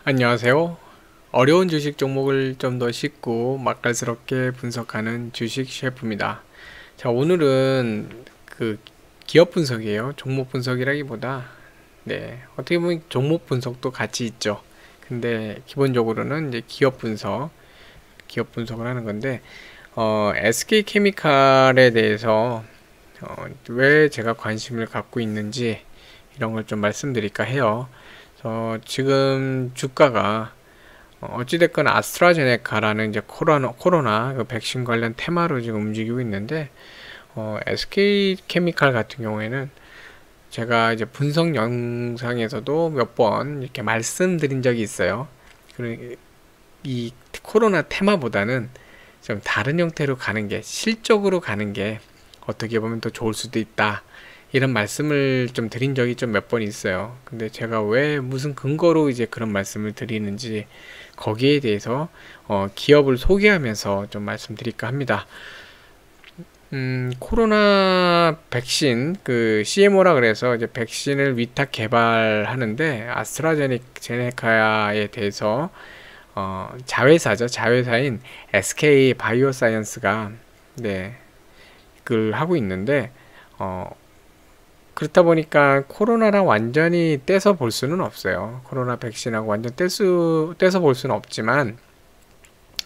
안녕하세요. 어려운 주식 종목을 좀 더 쉽고 맛깔스럽게 분석하는 주식 셰프입니다. 자, 오늘은 기업 분석이에요. 종목 분석이라기보다, 어떻게 보면 종목 분석도 같이 있죠. 근데 기본적으로는 이제 기업 분석을 하는 건데, SK케미칼에 대해서 왜 제가 관심을 갖고 있는지 이런 걸 좀 말씀드릴까 해요. 지금 주가가 어찌됐건 아스트라제네카라는 이제 코로나 그 백신 관련 테마로 지금 움직이고 있는데, SK케미칼 같은 경우에는 제가 이제 분석 영상에서도 몇 번 이렇게 말씀드린 적이 있어요. 이 코로나 테마보다는 좀 다른 형태로 가는 게, 실적으로 가는 게 어떻게 보면 더 좋을 수도 있다, 이런 말씀을 좀 드린 적이 좀 몇 번 있어요. 근데 제가 왜 무슨 근거로 이제 그런 말씀을 드리는지, 거기에 대해서 기업을 소개하면서 좀 말씀드릴까 합니다. 코로나 백신, 그 CMO라 그래서 이제 백신을 위탁 개발하는데, 아스트라제네카에 대해서 자회사인 SK 바이오사이언스가, 그걸 하고 있는데, 그렇다 보니까 코로나랑 완전히 떼서 볼 수는 없어요. 코로나 백신하고 완전 떼서 볼 수는 없지만,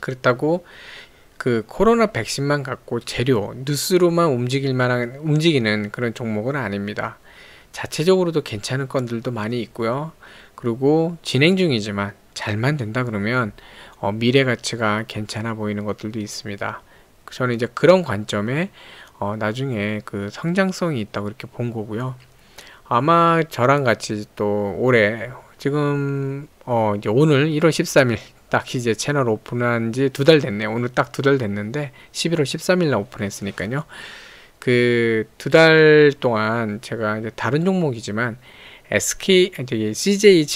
그렇다고 그 코로나 백신만 갖고 재료, 뉴스로만 움직이는 그런 종목은 아닙니다. 자체적으로도 괜찮은 건들도 많이 있고요. 그리고 진행 중이지만 잘만 된다 그러면 미래 가치가 괜찮아 보이는 것들도 있습니다. 저는 이제 그런 관점에 나중에 그 성장성이 있다고 이렇게 본 거고요. 아마 저랑 같이 또 올해 지금 이제 오늘 1월 13일 딱 이제 채널 오픈한 지 2달 됐네요. 오늘 딱 2달 됐는데 11월 13일 날 오픈했으니까요. 그 2달 동안 제가 이제 다른 종목이지만 CJ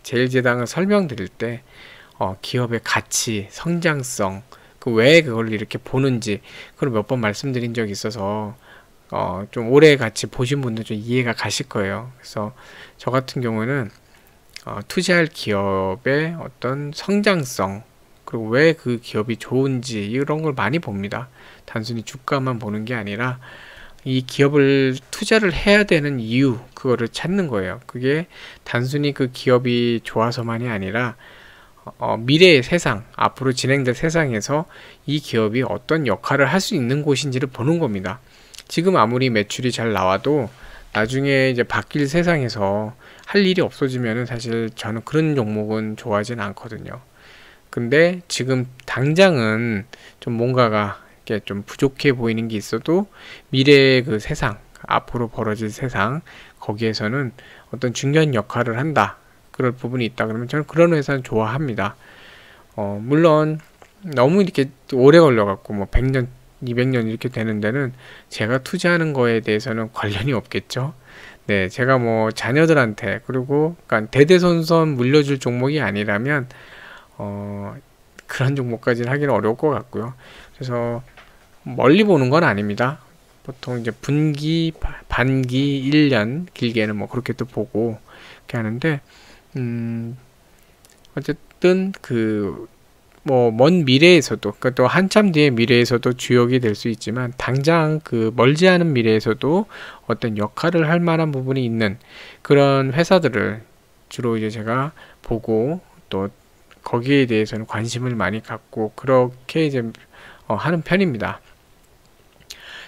제일제당을 설명드릴 때 기업의 가치, 성장성, 그 왜 그걸 이렇게 보는지 그걸 몇 번 말씀드린 적이 있어서 좀 오래 같이 보신 분들 좀 이해가 가실 거예요. 그래서 저 같은 경우는 투자할 기업의 어떤 성장성, 그리고 왜 그 기업이 좋은지 이런 걸 많이 봅니다. 단순히 주가만 보는 게 아니라 이 기업을 투자를 해야 되는 이유, 그거를 찾는 거예요. 그게 단순히 그 기업이 좋아서만이 아니라 미래의 세상, 앞으로 진행될 세상에서 이 기업이 어떤 역할을 할 수 있는 곳인지를 보는 겁니다. 지금 아무리 매출이 잘 나와도 나중에 이제 바뀔 세상에서 할 일이 없어지면은 사실 저는 그런 종목은 좋아하진 않거든요. 근데 지금 당장은 좀 뭔가가 이렇게 좀 부족해 보이는 게 있어도 미래의 그 세상, 앞으로 벌어질 세상, 거기에서는 어떤 중요한 역할을 한다, 그럴 부분이 있다 그러면 저는 그런 회사는 좋아합니다. 물론 너무 이렇게 오래 걸려갖고 뭐 100년, 200년 이렇게 되는 데는 제가 투자하는 거에 대해서는 관련이 없겠죠. 네, 제가 뭐 자녀들한테, 그리고 그러니까 대대손손 물려줄 종목이 아니라면 그런 종목까지는 하기는 어려울 것 같고요. 그래서 멀리 보는 건 아닙니다. 보통 이제 분기, 반기, 1년, 길게는 뭐 그렇게 또 보고 이렇게 하는데, 어쨌든 뭐 먼 미래에서도, 그러니까 또 한참 뒤의 미래에서도 주역이 될 수 있지만, 당장 그 멀지 않은 미래에서도 어떤 역할을 할 만한 부분이 있는 그런 회사들을 주로 이제 제가 보고, 또 거기에 대해서는 관심을 많이 갖고 그렇게 이제 하는 편입니다.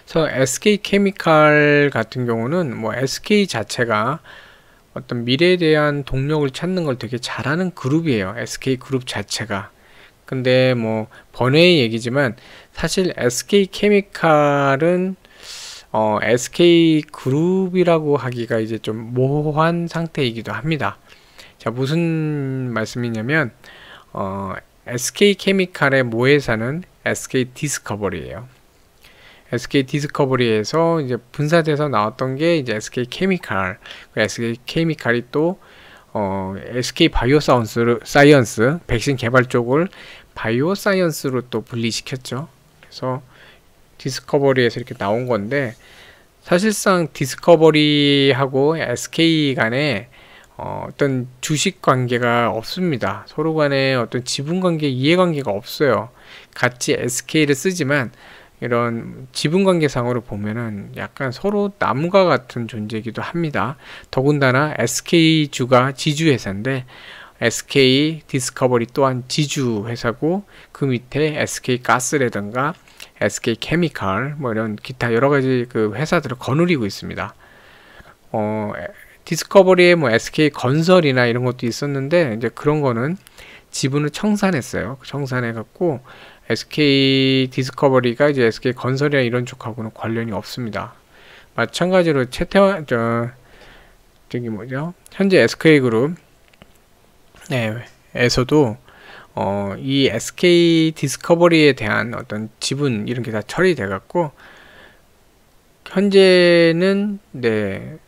그래서 SK케미칼 같은 경우는 뭐 SK 자체가 어떤 미래에 대한 동력을 찾는 걸 되게 잘하는 그룹이에요. SK그룹 자체가. 근데 뭐 번외의 얘기지만, 사실 SK케미칼은 SK그룹이라고 하기가 이제 좀 모호한 상태이기도 합니다. 자, 무슨 말씀이냐면 SK케미칼의 모회사는 SK디스커버리예요. SK디스커버리에서 이제 분사돼서 나왔던 게 이제 SK케미칼. SK케미칼이 또 SK 바이오사이언스 백신 개발 쪽을 바이오사이언스로 또 분리시켰죠. 그래서 디스커버리에서 이렇게 나온 건데, 사실상 디스커버리하고 SK 간에 어떤 주식 관계가 없습니다. 서로 간에 어떤 지분 관계, 이해 관계가 없어요. 같이 SK를 쓰지만 이런 지분 관계상으로 보면은 약간 서로 나무가 같은 존재이기도 합니다. 더군다나 SK주가 지주회사인데 SK 디스커버리 또한 지주회사고 그 밑에 SK가스라든가 SK케미칼 뭐 이런 기타 여러가지 그 회사들을 거느리고 있습니다. 디스커버리에 뭐 SK건설이나 이런 것도 있었는데 이제 그런 거는 지분을 청산했어요. 청산해갖고 SK 디스커버리가 이제 SK 건설이나 이런 쪽하고는 관련이 없습니다. 마찬가지로 저기 뭐죠? 현재 SK 그룹 에서도 이 SK 디스커버리에 대한 어떤 지분 이런 게 다 처리돼 갖고 현재는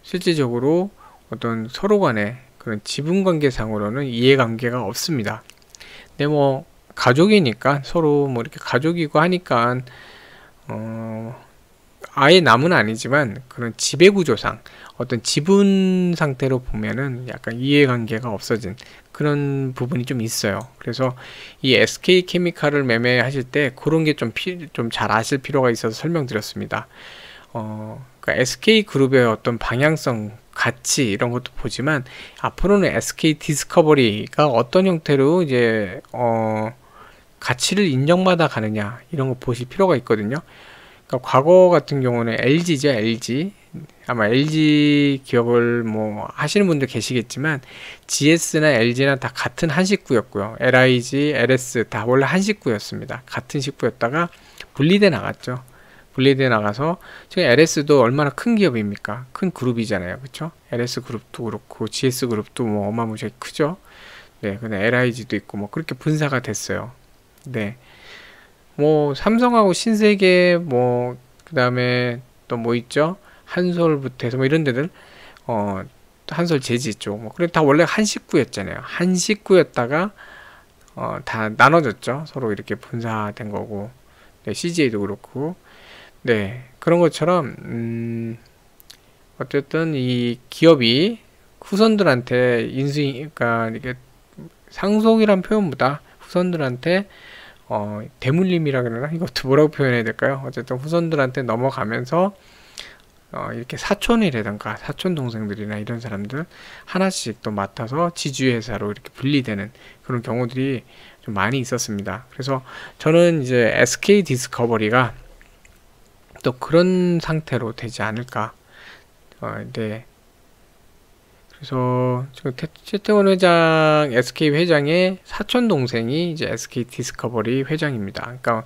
실질적으로 어떤 서로 간에 그런 지분 관계상으로는 이해관계가 없습니다. 근데 뭐 가족이니까 서로 뭐 이렇게 가족이고 하니까 아예 남은 아니지만 그런 지배구조상 어떤 지분 상태로 보면은 약간 이해관계가 없어진 그런 부분이 좀 있어요. 그래서 이 SK케미칼을 매매하실 때 그런 게 좀 잘 아실 필요가 있어서 설명드렸습니다. 그러니까 SK그룹의 어떤 방향성, 가치 이런 것도 보지만 앞으로는 SK 디스커버리가 어떤 형태로 이제 가치를 인정받아 가느냐 이런 거 보실 필요가 있거든요. 그러니까 과거 같은 경우는 LG죠, LG. 아마 LG 기억을 뭐 하시는 분들 계시겠지만 GS나 LG나 다 같은 한 식구였고요. LIG, LS 다 원래 한 식구였습니다. 같은 식구였다가 분리돼 나갔죠. 분리돼 나가서 지금 LS도 얼마나 큰 기업입니까? 큰 그룹이잖아요, 그렇죠? LS 그룹도 그렇고 GS 그룹도 뭐 어마무시하게 크죠. 네, 근데 LIG도 있고 뭐 그렇게 분사가 됐어요. 네, 뭐 삼성하고 신세계 뭐 그다음에 또 뭐 있죠? 한솔부터 해서 뭐 이런 데들 한솔 제지 쪽 뭐 그래 다 원래 한 식구였잖아요. 한 식구였다가 다 나눠졌죠. 서로 이렇게 분사된 거고. 네, CJ도 그렇고. 네, 그런 것처럼 어쨌든 이 기업이 후손들한테 그러니까 이게 상속이란 표현보다 후손들한테 대물림이라 그러나 이것도 뭐라고 표현해야 될까요? 어쨌든 후손들한테 넘어가면서 이렇게 사촌이라든가 사촌 동생들이나 이런 사람들 하나씩 또 맡아서 지주회사로 이렇게 분리되는 그런 경우들이 좀 많이 있었습니다. 그래서 저는 이제 SK 디스커버리가 또 그런 상태로 되지 않을까. 네. 그래서 지금 최태원 회장, SK 회장의 사촌 동생이 이제 SK 디스커버리 회장입니다. 그러니까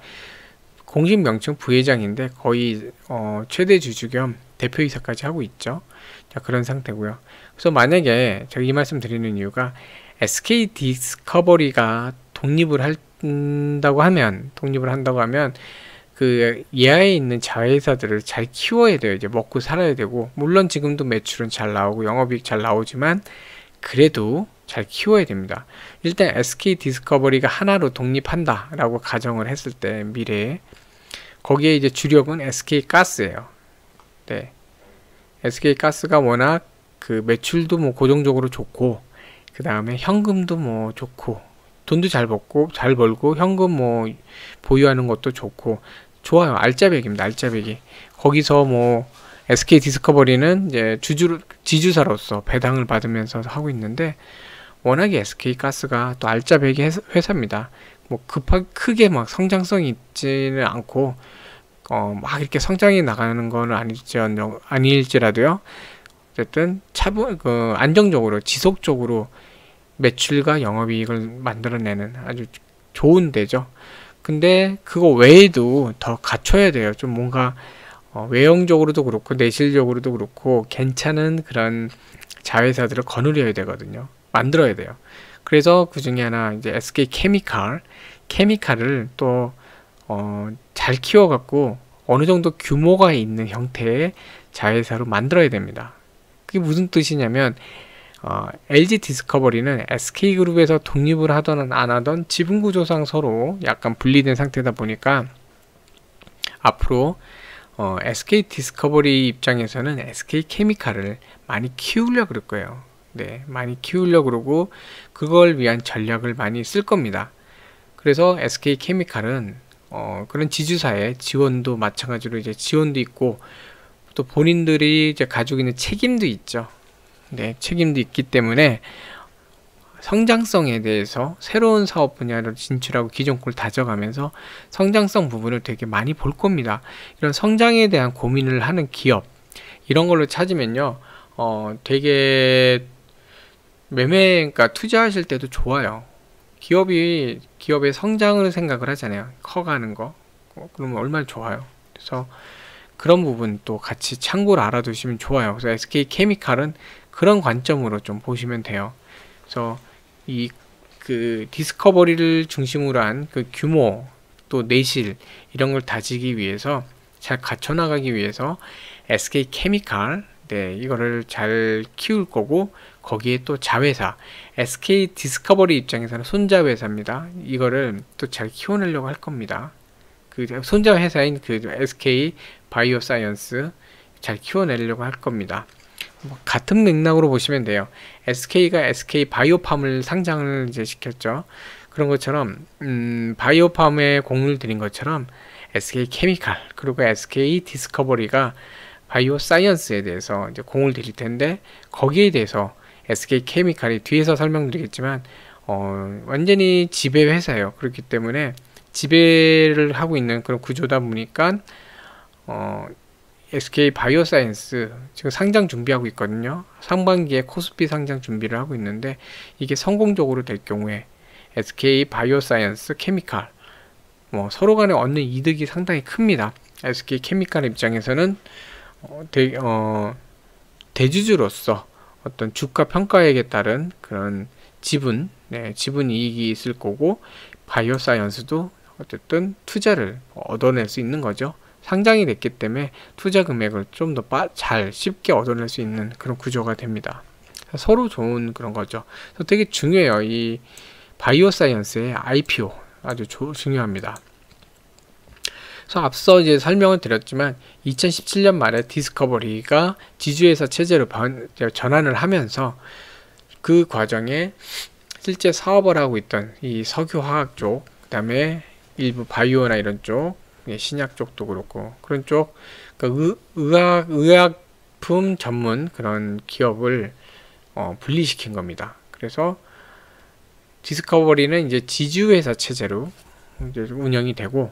공식 명칭 부회장인데 거의 최대 주주 겸 대표이사까지 하고 있죠. 자, 그런 상태고요. 그래서 만약에 제가 이 말씀 드리는 이유가 SK 디스커버리가 독립을 한다고 하면 그 예하에 있는 자회사들을 잘 키워야 돼요. 이제 먹고 살아야 되고, 물론 지금도 매출은 잘 나오고 영업이익 잘 나오지만 그래도 잘 키워야 됩니다. 일단 SK 디스커버리가 하나로 독립한다 라고 가정을 했을 때 미래에 거기에 이제 주력은 SK 가스예요. 네. SK 가스가 워낙 그 매출도 뭐 고정적으로 좋고 그 다음에 현금도 뭐 좋고 돈도 잘 벌고 현금 뭐 보유하는 것도 좋고 좋아요. 알짜배기입니다. 알짜배기. 거기서 뭐 SK 디스커버리는 이제 지주사로서 배당을 받으면서 하고 있는데 워낙에 SK 가스가 또 알짜배기 회사입니다. 뭐 크게 막 성장성이 있지는 않고 막 이렇게 성장이 나가는 거는 아닐지라도요. 어쨌든 안정적으로 지속적으로 매출과 영업이익을 만들어내는 아주 좋은 데죠. 근데 그거 외에도 더 갖춰야 돼요. 좀 뭔가 외형적으로도 그렇고 내실적으로도 그렇고 괜찮은 그런 자회사들을 거느려야 되거든요. 만들어야 돼요. 그래서 그 중에 하나 이제 SK 케미칼을 또 잘 키워갖고 어느 정도 규모가 있는 형태의 자회사로 만들어야 됩니다. 그게 무슨 뜻이냐면 LG 디스커버리는 SK그룹에서 독립을 하든 안 하든 지분구조상 서로 약간 분리된 상태다 보니까 앞으로 SK 디스커버리 입장에서는 SK 케미칼을 많이 키우려고 그럴 거예요. 네, 많이 키우려고 그러고 그걸 위한 전략을 많이 쓸 겁니다. 그래서 SK케미칼은 그런 지주사의 지원도 마찬가지로 이제 지원도 있고 또 본인들이 이제 가지고 있는 책임도 있죠. 네, 책임도 있기 때문에 성장성에 대해서 새로운 사업 분야로 진출하고 기존 걸 다져가면서 성장성 부분을 되게 많이 볼 겁니다. 이런 성장에 대한 고민을 하는 기업 이런 걸로 찾으면요, 되게 그러니까 투자하실 때도 좋아요. 기업의 성장을 생각을 하잖아요. 커가는 거. 그러면 얼마나 좋아요. 그래서 그런 부분 또 같이 참고를 알아두시면 좋아요. 그래서 SK케미칼은 그런 관점으로 좀 보시면 돼요. 그래서 그 디스커버리를 중심으로 한 그 규모 또 내실 이런 걸 다지기 위해서 잘 갖춰 나가기 위해서 SK케미칼 네, 이거를 잘 키울 거고 거기에 또 자회사 SK 디스커버리 입장에서는 손자 회사입니다. 이거를 또 잘 키워내려고 할 겁니다. 그 손자 회사인 그 SK 바이오사이언스 잘 키워내려고 할 겁니다. 같은 맥락으로 보시면 돼요. SK가 SK 바이오팜을 상장을 이제 시켰죠. 그런 것처럼 바이오팜에 공을 들인 것처럼 SK케미칼 그리고 SK 디스커버리가 바이오사이언스에 대해서 이제 공을 들일 텐데 거기에 대해서 SK케미칼이 뒤에서 설명드리겠지만 완전히 지배 회사예요. 그렇기 때문에 지배를 하고 있는 그런 구조다 보니까 SK 바이오사이언스 지금 상장 준비하고 있거든요. 상반기에 코스피 상장 준비를 하고 있는데 이게 성공적으로 될 경우에 SK 바이오사이언스 케미칼 서로 간에 얻는 이득이 상당히 큽니다. SK 케미칼 입장에서는 대주주로서 어떤 주가 평가액에 따른 그런 지분 이익이 있을 거고 바이오사이언스도 어쨌든 투자를 얻어낼 수 있는 거죠. 상장이 됐기 때문에 투자 금액을 좀 더 잘 쉽게 얻어낼 수 있는 그런 구조가 됩니다. 서로 좋은 그런 거죠. 그래서 되게 중요해요. 이 바이오사이언스의 IPO 아주 중요합니다. 그래서 앞서 이제 설명을 드렸지만 2017년 말에 디스커버리가 지주회사 체제로 전환을 하면서 그 과정에 실제 사업을 하고 있던 이 석유화학 쪽, 그 다음에 일부 바이오나 이런 쪽, 신약 쪽도 그렇고 그런 쪽 그러니까 의약품 전문 그런 기업을 분리시킨 겁니다. 그래서 디스커버리는 이제 지주회사 체제로 이제 운영이 되고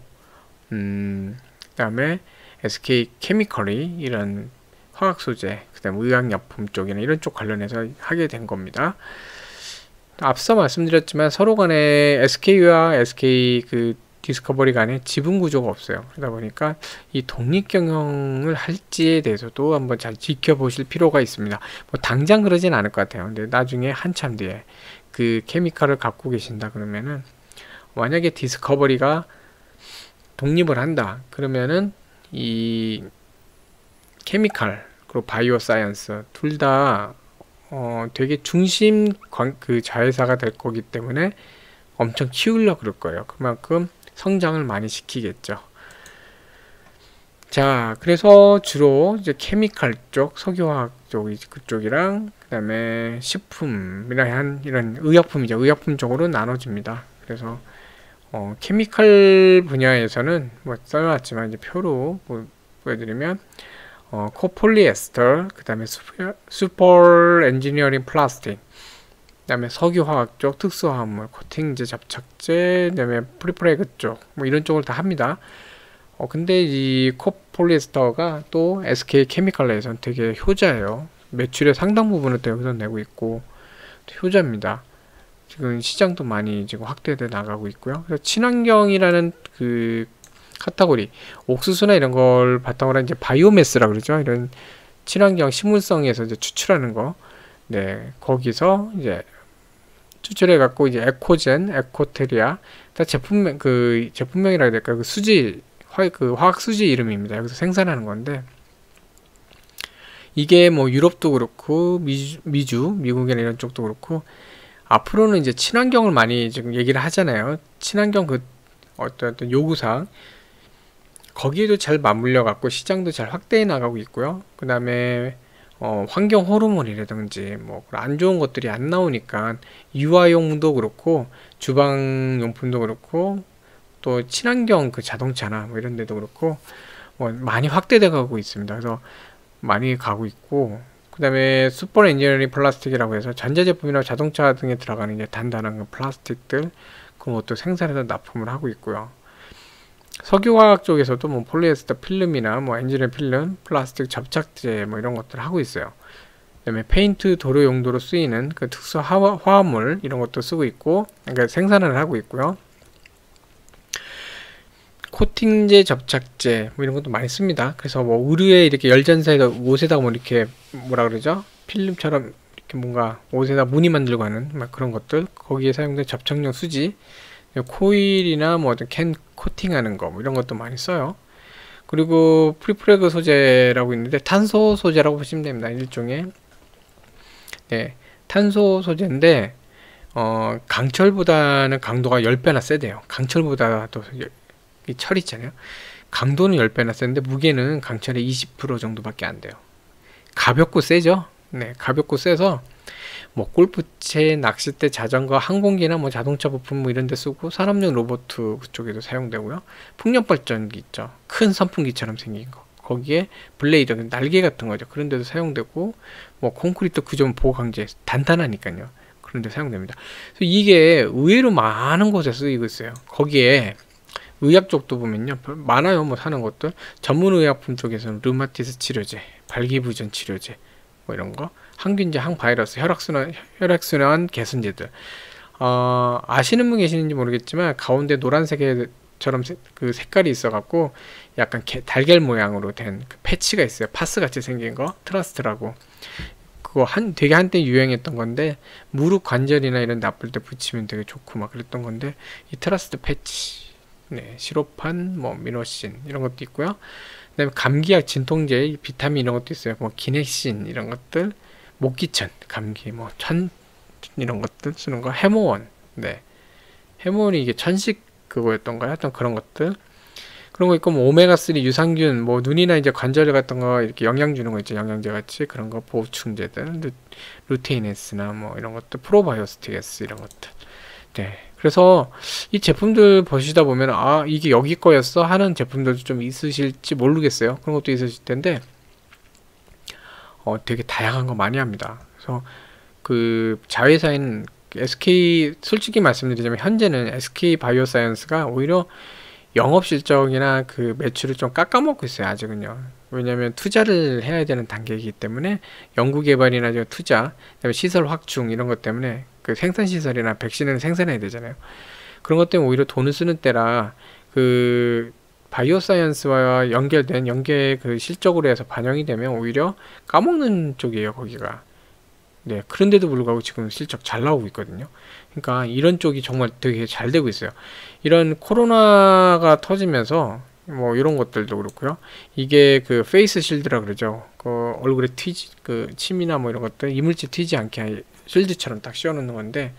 그다음에 SK케미칼이 이런 화학 소재, 그다음 의약약품 쪽이나 이런 쪽 관련해서 하게 된 겁니다. 앞서 말씀드렸지만 서로 간에 SK와 SK 그 디스커버리 간에 지분 구조가 없어요. 그러다 보니까 이 독립 경영을 할지에 대해서도 한번 잘 지켜보실 필요가 있습니다. 뭐 당장 그러진 않을 것 같아요. 근데 나중에 한참 뒤에 그 케미칼을 갖고 계신다 그러면은 만약에 디스커버리가 독립을 한다 그러면은 이 케미칼 그리고 바이오사이언스 둘 다 되게 중심 그 자회사가 될 거기 때문에 엄청 키우려고 그럴 거예요. 그만큼 성장을 많이 시키겠죠. 자, 그래서 주로 이제 케미칼 쪽, 석유화학 쪽 그쪽이랑 그다음에 식품이나 이런 의약품이죠. 의약품 쪽으로 나눠집니다. 그래서 케미칼 분야에서는 뭐 써놨지만 이제 표로 보여드리면 코폴리에스터, 그 다음에 슈퍼 엔지니어링 플라스틱, 그 다음에 석유화학 쪽, 특수화합물, 코팅제, 접착제, 그 다음에 프리프레그 쪽, 뭐 이런 쪽을 다 합니다. 근데 이 코폴리에스터가 또 SK케미칼 내에서는 되게 효자예요. 매출의 상당 부분을 또 여기서 내고 있고 효자입니다. 지금 시장도 많이 지금 확대돼 나가고 있고요. 그래서 친환경이라는 그 카테고리, 옥수수나 이런 걸 바탕으로 이제 바이오매스라 그러죠. 이런 친환경 식물성에서 이제 추출하는 거, 네, 거기서 이제 추출해 갖고 이제 에코젠, 에코테리아, 다 제품명이라 해야 될까? 그 수지, 그 화학 수지 이름입니다. 여기서 생산하는 건데, 이게 뭐 유럽도 그렇고 미국이나 이런 쪽도 그렇고 앞으로는 이제 친환경을 많이 지금 얘기를 하잖아요. 친환경 그 어떤 요구사항 거기에도 잘 맞물려 갖고 시장도 잘 확대해 나가고 있고요. 그 다음에 환경 호르몬이라든지 뭐 안 좋은 것들이 안 나오니까 유아용도 그렇고 주방용품도 그렇고 또 친환경 그 자동차나 뭐 이런 데도 그렇고 뭐 많이 확대돼 가고 있습니다. 그래서 많이 가고 있고, 그 다음에 슈퍼 엔지니어링 플라스틱이라고 해서 전자제품이나 자동차 등에 들어가는 이제 단단한 그 플라스틱들, 그런 것도 생산해서 납품을 하고 있고요. 석유화학 쪽에서도 뭐 폴리에스터 필름이나 뭐 엔지니어 필름, 플라스틱 접착제 뭐 이런 것들 하고 있어요. 그다음에 페인트 도료 용도로 쓰이는 그 특수 화합물 이런 것도 쓰고 있고, 그러니까 생산을 하고 있고요. 코팅제, 접착제 뭐 이런 것도 많이 씁니다. 그래서 뭐 의류에 이렇게 열전사에서 옷에다가 뭐 이렇게 뭐라 그러죠? 필름처럼 이렇게 뭔가 옷에다 무늬 만들고 하는 막 그런 것들, 거기에 사용된 접착용 수지, 코일이나 뭐 캔 코팅하는 거 뭐 이런 것도 많이 써요. 그리고 프리프레그 소재라고 있는데 탄소 소재라고 보시면 됩니다. 일종의 탄소 소재인데 강철보다는 강도가 10배나 세대요. 강철보다도 이 철 있잖아요. 강도는 10배나 센데 무게는 강철의 20% 정도밖에 안 돼요. 가볍고 세죠. 가볍고 세서 뭐 골프채, 낚싯대, 자전거, 항공기나 뭐 자동차 부품 뭐 이런 데 쓰고, 산업용 로봇 그쪽에도 사용되고요. 풍력 발전기 있죠. 큰 선풍기처럼 생긴 거. 거기에 블레이드, 날개 같은 거죠. 그런 데도 사용되고, 뭐 콘크리트 구조물 보호 강제 단단하니까요. 그런 데 사용됩니다. 그래서 이게 의외로 많은 곳에 쓰이고 있어요. 거기에 의학 쪽도 보면요, 많아요. 뭐 사는 것들. 전문 의약품 쪽에서는 류마티스 치료제, 발기부전 치료제, 뭐 이런 거, 항균제, 항바이러스, 혈액순환 개선제들. 아시는 분 계시는지 모르겠지만 가운데 노란색처럼 그 색깔이 있어갖고 약간 달걀 모양으로 된 그 패치가 있어요. 파스 같이 생긴 거, 트러스트라고. 그거 되게 한때 유행했던 건데, 무릎 관절이나 이런 데 아플 때 붙이면 되게 좋고 막 그랬던 건데, 이 트러스트 패치. 시로판, 뭐 미노신 이런 것도 있고요. 그다음에 감기약, 진통제, 비타민 이런 것도 있어요. 뭐 기넥신 이런 것들, 목기천, 감기, 뭐 이런 것들 쓰는 거, 해모원, 해모원이 이게 천식 그거였던가요? 하여튼 그런 것들, 그런 거 있고, 뭐 오메가3 유산균, 뭐 눈이나 이제 관절 같은 거 이렇게 영양 주는 거 있죠. 영양제 같이 그런 거, 보충제들, 루테인에스나 뭐 이런 것들, 프로바이오스틱에스 이런 것들. 그래서 이 제품들 보시다 보면 이게 여기 거였어 하는 제품들도 좀 있으실지 모르겠어요. 그런 것도 있으실 텐데 되게 다양한 거 많이 합니다. 그래서 그 자회사인 SK, 솔직히 말씀드리자면 현재는 SK 바이오사이언스가 오히려 영업 실적이나 그 매출을 좀 깎아먹고 있어요. 아직은요. 왜냐하면 투자를 해야 되는 단계이기 때문에, 연구개발이나 투자, 그다음에 시설 확충 이런 것 때문에 그 생산시설이나 백신을 생산해야 되잖아요. 그런 것 때문에 오히려 돈을 쓰는 때라 그 바이오사이언스와 연결된 그 실적으로 해서 반영이 되면 오히려 까먹는 쪽이에요, 거기가. 그런데도 불구하고 지금 실적 잘 나오고 있거든요. 그러니까 이런 쪽이 정말 되게 잘 되고 있어요. 이런 코로나가 터지면서 뭐 이런 것들도 그렇고요. 이게 그 페이스 실드라 그러죠. 그 얼굴에 그 침이나 뭐 이런 것들 이물질 튀지 않게 실드처럼 딱 씌워놓는 건데,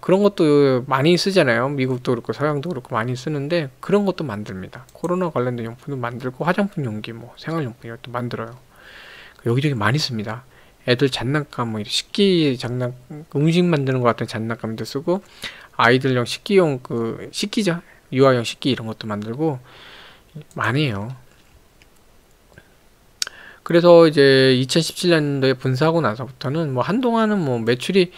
그런 것도 많이 쓰잖아요. 미국도 그렇고 서양도 그렇고 많이 쓰는데, 그런 것도 만듭니다. 코로나 관련된 용품도 만들고, 화장품 용기, 뭐 생활용품 이것도 만들어요. 여기저기 많이 씁니다. 애들 장난감, 뭐 식기 장난, 음식 만드는 것 같은 장난감도 쓰고, 아이들용 식기용 그 식기죠. 유아용 식기 이런 것도 만들고 많이 해요. 그래서 이제 2017년도에 분사하고 나서부터는 뭐 한동안은 뭐 매출이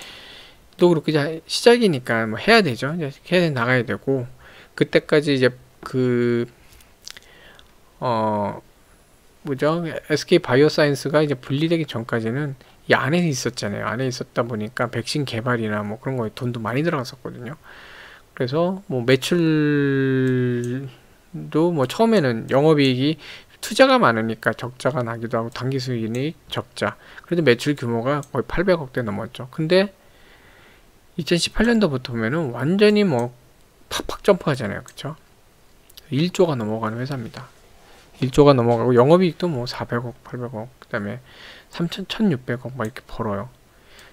또 그렇게 이제 시작이니까 뭐 해야 되죠. 이제 해야 나가야 되고, 그때까지 이제 그 뭐죠? SK 바이오사이언스가 이제 분리되기 전까지는 이 안에 있었잖아요. 안에 있었다 보니까 백신 개발이나 뭐 그런 거에 돈도 많이 들어갔었거든요. 그래서 뭐 매출도 뭐 처음에는 영업이익이 투자가 많으니까 적자가 나기도 하고, 당기 수익이 적자. 그래도 매출 규모가 거의 800억대 넘었죠. 근데 2018년도부터 보면은 완전히 뭐 팍팍 점프하잖아요. 그쵸? 1조가 넘어가는 회사입니다. 1조가 넘어가고, 영업이익도 뭐 400억, 800억, 그 다음에 1600억 막 이렇게 벌어요.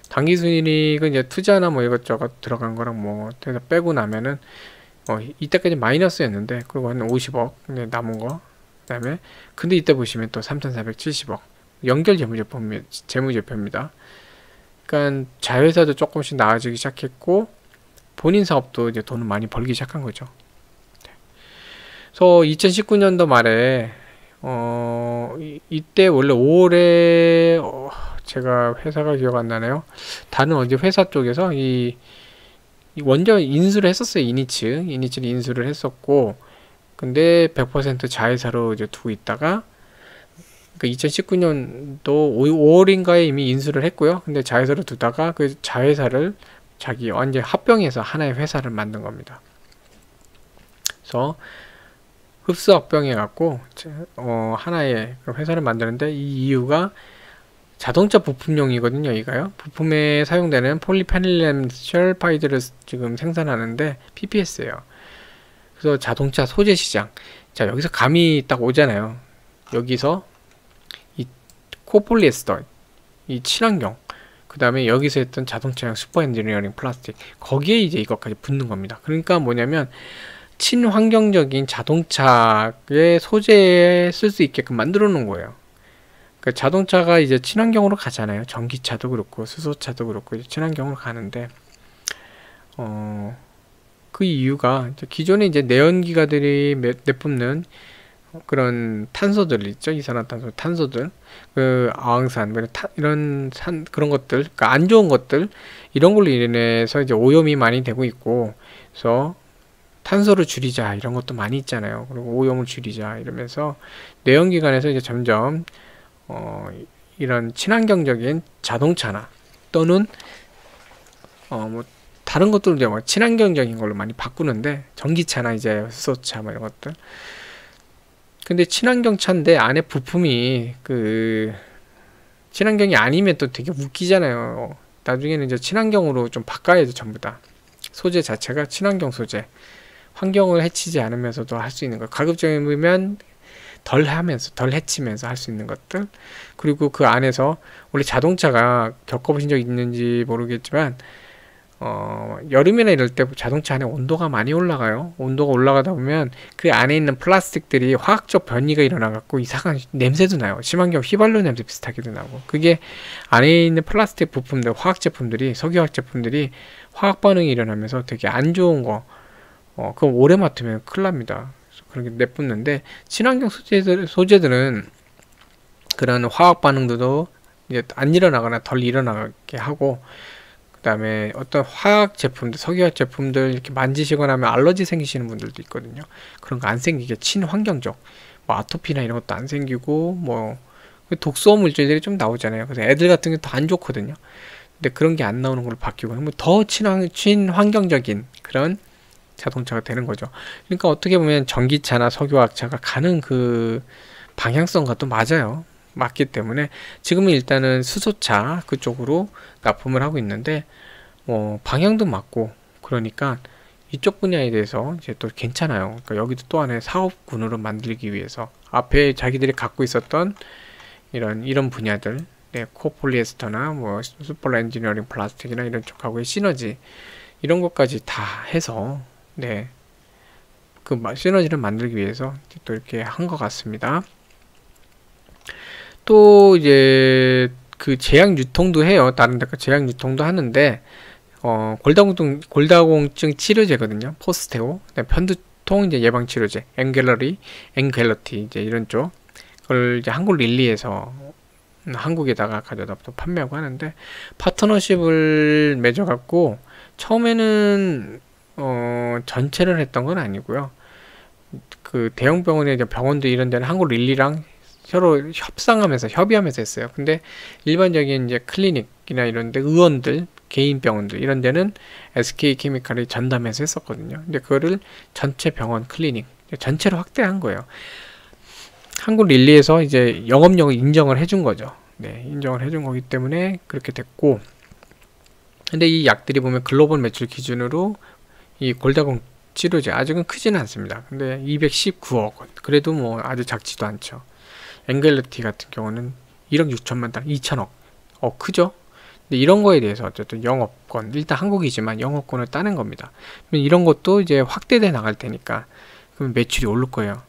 당기순이익은 이제 투자나 뭐 이것저것 들어간 거랑 뭐 빼고 나면은 이때까지 마이너스였는데, 그리고 한 50억 남은 거. 그 다음에 근데 이때 보시면 또 3470억, 연결 재무제표입니다. 그러니까 자회사도 조금씩 나아지기 시작했고 본인 사업도 이제 돈을 많이 벌기 시작한 거죠. 그래서 2019년도 말에 이때 원래 5월에 제가 회사가 기억 안 나네요. 다른 어디 회사 쪽에서 먼저 인수를 했었어요. 이니치를 인수를 했었고, 근데 100% 자회사로 이제 두고 있다가, 그 2019년도 5월인가에 이미 인수를 했고요. 근데 자회사로 두다가 그 자회사를 자기 완전 합병해서 하나의 회사를 만든 겁니다. 그래서 흡수 합병해 갖고 하나의 회사를 만드는데, 이 이유가 자동차 부품용이거든요. 이가요. 부품에 사용되는 폴리페닐렌 셜파이드를 지금 생산하는데 PPS예요. 그래서 자동차 소재 시장. 자, 여기서 감이 딱 오잖아요. 여기서 이 코폴리에스터, 이 친환경, 그 다음에 여기서 했던 자동차용 슈퍼 엔지니어링 플라스틱, 거기에 이제 이것까지 붙는 겁니다. 그러니까 뭐냐면 친환경적인 자동차의 소재에 쓸 수 있게끔 만들어 놓은 거예요. 그 자동차가 이제 친환경으로 가잖아요. 전기차도 그렇고 수소차도 그렇고 이제 친환경으로 가는데 그 이유가 이제 기존에 이제 내연기관들이 내뿜는 그런 탄소들 있죠. 이산화탄소, 탄소들, 그 아황산, 이런 그런 것들, 그러니까 안 좋은 것들, 이런 걸로 인해서 이제 오염이 많이 되고 있고, 그래서 탄소를 줄이자 이런 것도 많이 있잖아요. 그리고 오염을 줄이자 이러면서 내연기관에서 이제 점점 이런 친환경적인 자동차나 또는 뭐 다른 것들도 이제 뭐 친환경적인 걸로 많이 바꾸는데, 전기차나 이제 수소차 뭐 이런 것들. 근데 친환경 차인데 안에 부품이 그 친환경이 아니면 또 되게 웃기잖아요. 나중에는 이제 친환경으로 좀 바꿔야죠. 전부 다 소재 자체가 친환경 소재, 환경을 해치지 않으면서도 할 수 있는 것, 가급적이면 덜 해치면서 할 수 있는 것들. 그리고 그 안에서 원래 자동차가 겪어보신 적 있는지 모르겠지만 여름이나 이럴 때 자동차 안에 온도가 많이 올라가요. 온도가 올라가다 보면 그 안에 있는 플라스틱들이 화학적 변이가 일어나갖고 이상한 냄새도 나요. 심한 경우 휘발유 냄새 비슷하게도 나고, 그게 안에 있는 플라스틱 부품들, 화학 제품들이, 석유화학 제품들이 화학 반응이 일어나면서 되게 안 좋은 거, 그럼 오래 맡으면 큰일 납니다. 그렇게 내뿜는데, 친환경 소재들은 그런 화학 반응도 이제 안 일어나거나 덜 일어나게 하고, 그 다음에 어떤 화학 제품들, 석유화학 제품들 이렇게 만지시거나 하면 알러지 생기시는 분들도 있거든요. 그런 거 안 생기게 친환경적, 뭐 아토피나 이런 것도 안 생기고, 뭐 독소 물질들이 좀 나오잖아요. 그래서 애들 같은 게 더 안 좋거든요. 근데 그런 게 안 나오는 걸로 바뀌고, 더 친환경적인 그런 자동차가 되는 거죠. 그러니까 어떻게 보면 전기차나 석유화학차가 가는 그 방향성과 또 맞아요. 맞기 때문에 지금은 일단은 수소차 그쪽으로 납품을 하고 있는데, 방향도 맞고, 그러니까 이쪽 분야에 대해서 이제 또 괜찮아요. 그러니까 여기도 또 하나의 사업군으로 만들기 위해서 앞에 자기들이 갖고 있었던 이런 분야들, 코폴리에스터나 뭐 슈퍼 엔지니어링 플라스틱이나 이런 쪽하고의 시너지, 이런 것까지 다 해서 그 시너지를 만들기 위해서 또 이렇게 한 것 같습니다. 또 이제 그 제약 유통도 해요. 다른 데가 제약 유통도 하는데, 골다공증 치료제거든요. 포스테오, 편두통 이제 예방 치료제, 앵겔러티 이제 이런 쪽, 그걸 이제 한국 릴리에서 한국에다가 가져다 또 판매하고 하는데, 파트너십을 맺어갖고 처음에는 전체를 했던 건 아니고요. 그 대형 병원에 이제 병원들 이런 데는 한국 릴리랑 서로 협의하면서 했어요. 근데 일반적인 이제 클리닉이나 이런 데, 의원들, 개인 병원들 이런 데는 SK케미칼이 전담해서 했었거든요. 근데 그거를 전체 병원, 클리닉 전체로 확대한 거예요. 한국 릴리에서 이제 영업력을 인정을 해준 거죠. 인정을 해준 거기 때문에 그렇게 됐고, 근데 이 약들이 보면 글로벌 매출 기준으로 이 골다공 치료제 아직은 크지는 않습니다. 근데 219억 원, 그래도 뭐 아주 작지도 않죠. 앵겔러티 같은 경우는 1억 6천만 달, 2천억, 크죠? 근데 이런 거에 대해서 어쨌든 영업권, 일단 한국이지만 영업권을 따는 겁니다. 이런 것도 이제 확대돼 나갈 테니까 그럼 매출이 오를 거예요.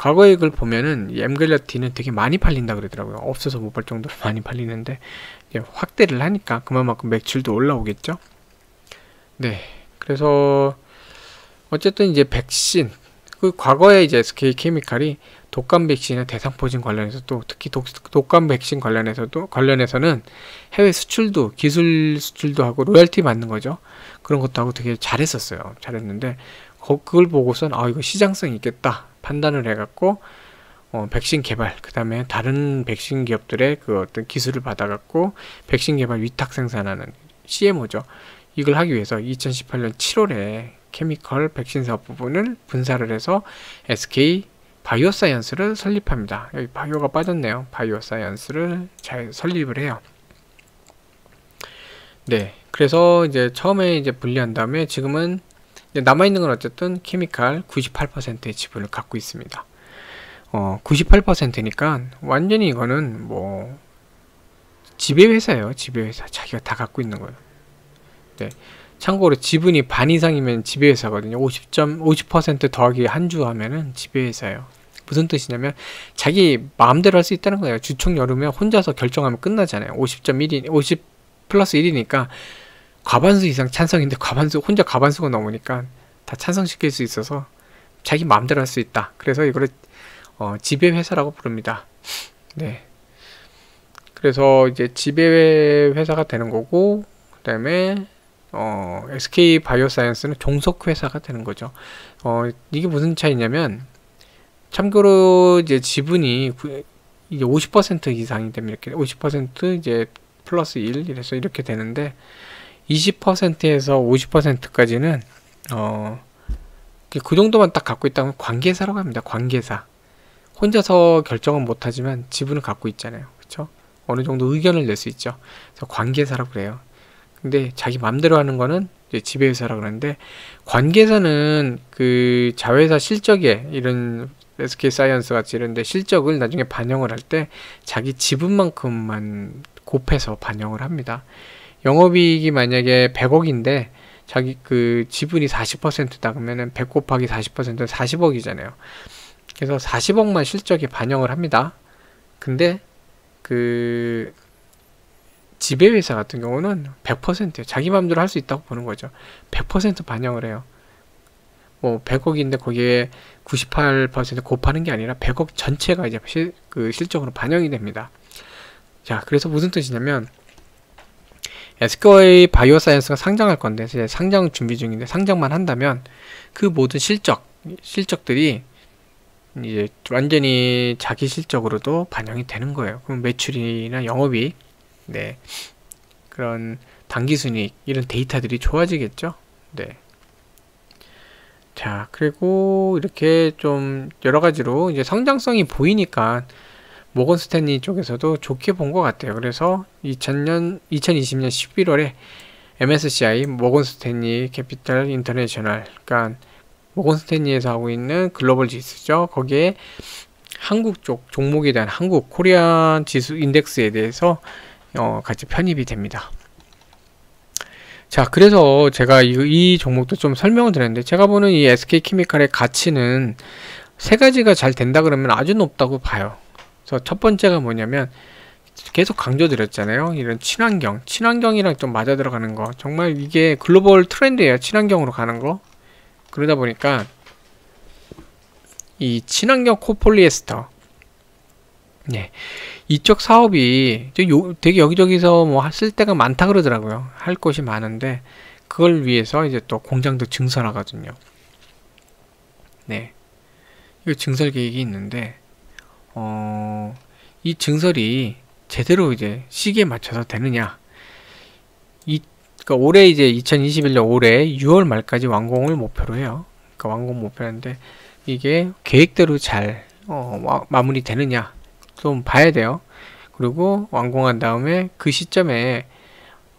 과거의 걸 보면은 이 M갤러티는 되게 많이 팔린다 그러더라고요. 없어서 못 볼 정도로 많이 팔리는데 이제 확대를 하니까 그만큼 매출도 올라오겠죠. 네, 그래서 어쨌든 이제 백신, 그 과거에 이제 SK케미칼이 독감 백신의 대상포진 관련해서 또 특히 독감 백신 관련해서는 해외 수출도, 기술 수출도 하고 로열티 받는 거죠. 그런 것도 하고 되게 잘했었어요. 잘했는데 그걸 보고선 이거 시장성이 있겠다 판단을 해갖고 백신 개발, 그 다음에 다른 백신 기업들의 그 어떤 기술을 받아갖고 백신 개발 위탁 생산하는 CMO죠. 이걸 하기 위해서 2018년 7월에 케미컬 백신 사업 부분을 분사를 해서 SK 바이오사이언스를 설립합니다. 여기 바이오가 빠졌네요. 바이오사이언스를 잘 설립을 해요. 네, 그래서 이제 처음에 이제 분리한 다음에 지금은 남아있는 건 어쨌든 케미칼 98%의 지분을 갖고 있습니다. 98%니까 완전히 이거는 뭐 지배회사예요. 지배회사. 자기가 다 갖고 있는 거예요. 네. 참고로 지분이 반 이상이면 지배회사거든요. 50% 더하기 한 주 하면은 지배회사예요. 무슨 뜻이냐면 자기 마음대로 할 수 있다는 거예요. 주총 열으면 혼자서 결정하면 끝나잖아요. 50 플러스 1이니까 과반수 이상 찬성인데 혼자 과반수가 넘으니까 다 찬성시킬 수 있어서 자기 마음대로 할 수 있다. 그래서 이거를 지배회사라고 부릅니다. 네. 그래서 이제 지배회사가 되는 거고, 그 다음에 SK 바이오사이언스는 종속회사가 되는 거죠. 이게 무슨 차이냐면, 참고로 이제 지분이 이게 50% 이상이 되면 이렇게 50% 이제 플러스 1 이래서 이렇게 되는데 20%에서 50%까지는 그 정도만 딱 갖고 있다면 관계사라고 합니다. 관계사. 혼자서 결정은 못하지만 지분을 갖고 있잖아요. 그쵸? 어느 정도 의견을 낼 수 있죠. 그래서 관계사라고 그래요. 근데 자기 맘대로 하는 거는 이제 지배회사라고 그러는데, 관계사는 그 자회사 실적에 이런 SK사이언스 같이 이런데 실적을 나중에 반영을 할 때 자기 지분만큼만 곱해서 반영을 합니다. 영업이익이 만약에 100억인데 자기 그 지분이 40%다 그러면은 100 곱하기 40%는 40억이잖아요. 그래서 40억만 실적에 반영을 합니다. 근데 그 지배회사 같은 경우는 100%예요. 자기 마음대로 할 수 있다고 보는 거죠. 100% 반영을 해요. 뭐 100억인데 거기에 98% 곱하는 게 아니라 100억 전체가 이제 실적으로 반영이 됩니다. 자, 그래서 무슨 뜻이냐면 SK 바이오사이언스가 상장할 건데 이제 상장 준비 중인데, 상장만 한다면 그 모든 실적들이 이제 완전히 자기 실적으로도 반영이 되는 거예요. 그럼 매출이나 영업이익, 네, 그런 당기순이익 이런 데이터들이 좋아지겠죠. 네. 자, 그리고 이렇게 좀 여러 가지로 이제 성장성이 보이니까 모건 스탠리 쪽에서도 좋게 본 것 같아요. 그래서 2020년 11월에 MSCI 모건 스탠리 캐피탈 인터내셔널, 그러니까 모건 스탠리에서 하고 있는 글로벌 지수죠. 거기에 한국 쪽 종목에 대한 한국 코리안 지수 인덱스에 대해서 같이 편입이 됩니다. 자, 그래서 제가 이 종목도 좀 설명을 드렸는데, 제가 보는 이 SK케미칼의 가치는 세 가지가 잘 된다 그러면 아주 높다고 봐요. 그래서 첫 번째가 뭐냐면 계속 강조드렸잖아요. 이런 친환경이랑 좀 맞아 들어가는 거. 정말 이게 글로벌 트렌드예요. 친환경으로 가는 거. 그러다 보니까 이 친환경 코폴리에스터, 네, 이쪽 사업이 되게 여기저기서 뭐 쓸 데가 많다 그러더라고요. 할 곳이 많은데 그걸 위해서 이제 또 공장도 증설하거든요. 네, 이 증설 계획이 있는데 이 증설이 제대로 이제 시기에 맞춰서 되느냐. 그러니까 올해 이제 2021년 올해 6월 말까지 완공을 목표로 해요. 그러니까 완공 목표인데 이게 계획대로 잘 마무리 되느냐 좀 봐야 돼요. 그리고 완공한 다음에 그 시점에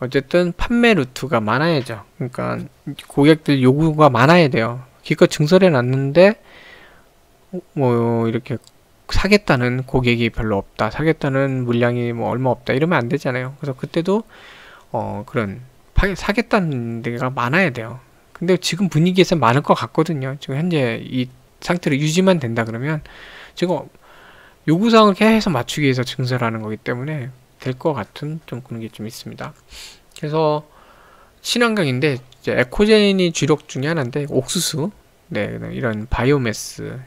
어쨌든 판매 루트가 많아야죠. 그러니까 고객들 요구가 많아야 돼요. 기껏 증설해 놨는데 뭐 이렇게 사겠다는 고객이 별로 없다, 사겠다는 물량이 뭐 얼마 없다 이러면 안 되잖아요. 그래서 그때도 그런 사겠다는 데가 많아야 돼요. 근데 지금 분위기에서 많을 것 같거든요. 지금 현재 이 상태로 유지만 된다 그러면 지금 요구사항을 계속 맞추기 위해서 증설을 하는 거기 때문에 될 것 같은 좀 그런 게 좀 있습니다. 그래서 친환경인데 이제 에코젠이 주력 중에 하나인데 옥수수, 네, 이런 바이오매스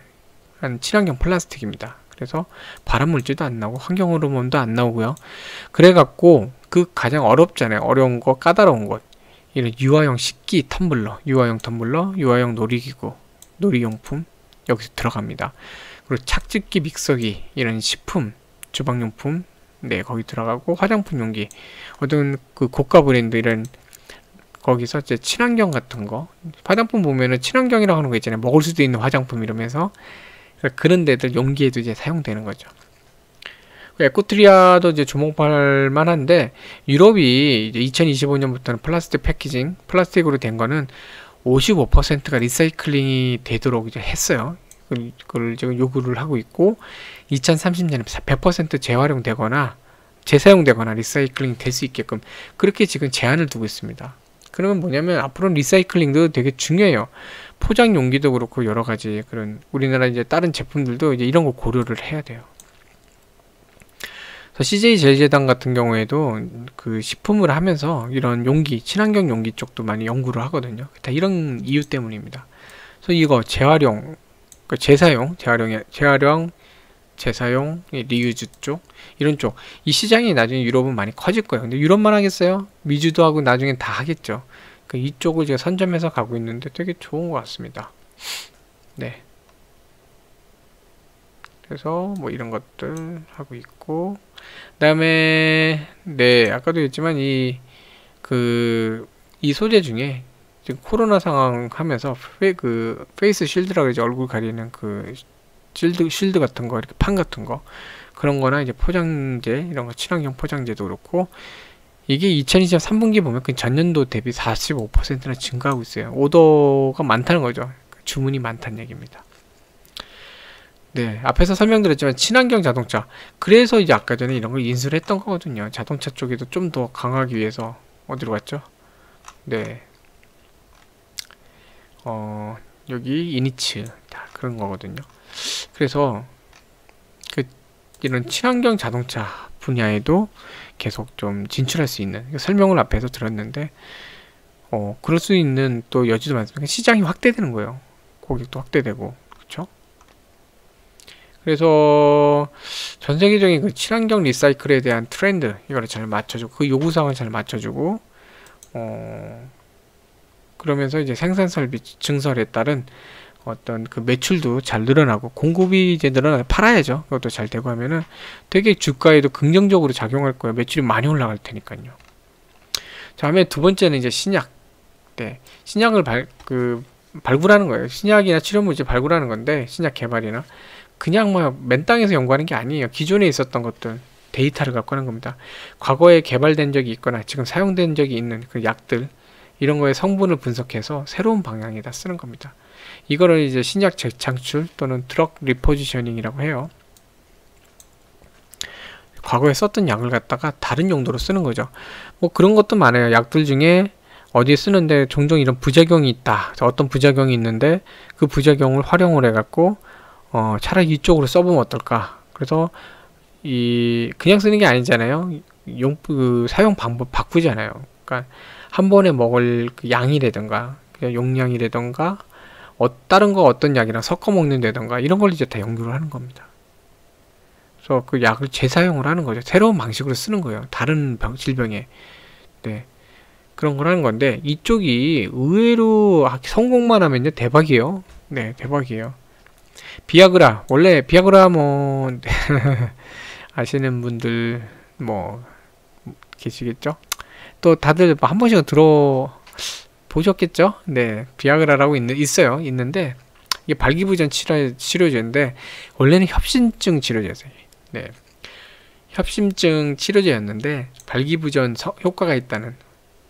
한 친환경 플라스틱입니다. 그래서 발암물질도 안 나오고 환경 호르몬도 안 나오고요. 그래갖고 그 가장 어렵잖아요. 어려운 거, 까다로운 것. 이런 유아용 식기 텀블러, 유아용 텀블러, 유아용 놀이기구, 놀이용품 여기서 들어갑니다. 그리고 착즙기 믹서기, 이런 식품, 주방용품, 네, 거기 들어가고 화장품 용기, 어떤 그 고가 브랜드 이런 거기서 이제 친환경 같은 거, 화장품 보면은 친환경이라고 하는 거 있잖아요. 먹을 수도 있는 화장품 이러면서 그런 데들 용기에도 이제 사용되는 거죠. 에코트리아도 이제 주목할 만한데 유럽이 이제 2025년부터는 플라스틱 패키징, 플라스틱으로 된 거는 55%가 리사이클링이 되도록 이제 했어요. 그걸 지금 요구를 하고 있고 2030년에 100% 재활용되거나 재사용되거나 리사이클링 될 수 있게끔 그렇게 지금 제한을 두고 있습니다. 그러면 뭐냐면 앞으로는 리사이클링도 되게 중요해요. 포장 용기도 그렇고 여러 가지 그런 우리나라 이제 다른 제품들도 이제 이런 거 고려를 해야 돼요. CJ 제일제당 같은 경우에도 그 식품을 하면서 이런 용기, 친환경 용기 쪽도 많이 연구를 하거든요. 다 이런 이유 때문입니다. 그래서 이거 재활용, 재사용, 재사용, 리유즈 쪽, 이런 쪽. 이 시장이 나중에 유럽은 많이 커질 거예요. 근데 유럽만 하겠어요? 미주도 하고 나중엔 다 하겠죠. 이쪽을 제가 선점해서 가고 있는데 되게 좋은 것 같습니다. 네. 그래서 뭐 이런 것들 하고 있고, 그다음에 네, 아까도 했지만 이 소재 중에 지금 코로나 상황 하면서 페이스 쉴드라고 이제 얼굴 가리는 그 쉴드 같은 거, 이렇게 판 같은 거, 그런 거나 이제 포장재, 이런 거 친환경 포장재도 그렇고, 이게 2023 3분기 보면 그 전년도 대비 45%나 증가하고 있어요. 오더가 많다는 거죠. 주문이 많다는 얘기입니다. 네, 앞에서 설명드렸지만 친환경 자동차, 그래서 이제 아까 전에 이런 걸 인수를 했던 거거든요. 자동차 쪽에도 좀 더 강하기 위해서. 어디로 갔죠? 네, 여기 이니츠 다 그런 거거든요. 그래서 이런 친환경 자동차 분야에도 계속 좀 진출할 수 있는 설명을 앞에서 들었는데 그럴 수 있는 또 여지도 많습니다. 시장이 확대되는 거예요. 고객도 확대되고, 그렇죠? 그래서 전 세계적인 그 친환경 리사이클에 대한 트렌드, 이거를 잘 맞춰주고, 그 요구사항을 잘 맞춰주고, 그러면서 이제 생산 설비 증설에 따른 어떤 그 매출도 잘 늘어나고, 공급이 이제 늘어나서 팔아야죠. 그것도 잘 되고 하면은 되게 주가에도 긍정적으로 작용할 거예요. 매출이 많이 올라갈 테니까요. 다음에 두 번째는 이제 신약. 네, 신약을 발굴하는 거예요. 신약이나 치료물질 발굴하는 건데, 신약 개발이나 그냥 뭐 맨 땅에서 연구하는 게 아니에요. 기존에 있었던 것들 데이터를 갖고 하는 겁니다. 과거에 개발된 적이 있거나 지금 사용된 적이 있는 그 약들, 이런 거의 성분을 분석해서 새로운 방향에다 쓰는 겁니다. 이거를 이제 신약 재창출 또는 드럭 리포지셔닝이라고 해요. 과거에 썼던 약을 갖다가 다른 용도로 쓰는 거죠. 뭐 그런 것도 많아요. 약들 중에 어디에 쓰는데 종종 이런 부작용이 있다. 어떤 부작용이 있는데 그 부작용을 활용을 해갖고 차라리 이쪽으로 써보면 어떨까. 그래서 그냥 쓰는 게 아니잖아요. 사용 방법 바꾸잖아요. 그러니까 한 번에 먹을 그 양이라든가 그냥 용량이라든가 다른 거 어떤 약이랑 섞어 먹는다든가 이런 걸 이제 다 연구를 하는 겁니다. 그래서 그 약을 재사용을 하는 거죠. 새로운 방식으로 쓰는 거예요. 다른 질병에. 네. 그런 걸 하는 건데, 이쪽이 의외로 성공만 하면요 대박이에요. 네, 대박이에요. 비아그라, 원래 비아그라 뭐 아시는 분들 뭐 계시겠죠? 또 다들 한 번씩은 보셨겠죠? 네, 비아그라라고 있어요. 있는데 이게 발기부전 치료제인데 원래는 협심증 치료제였어요. 네, 협심증 치료제였는데 발기부전 효과가 있다는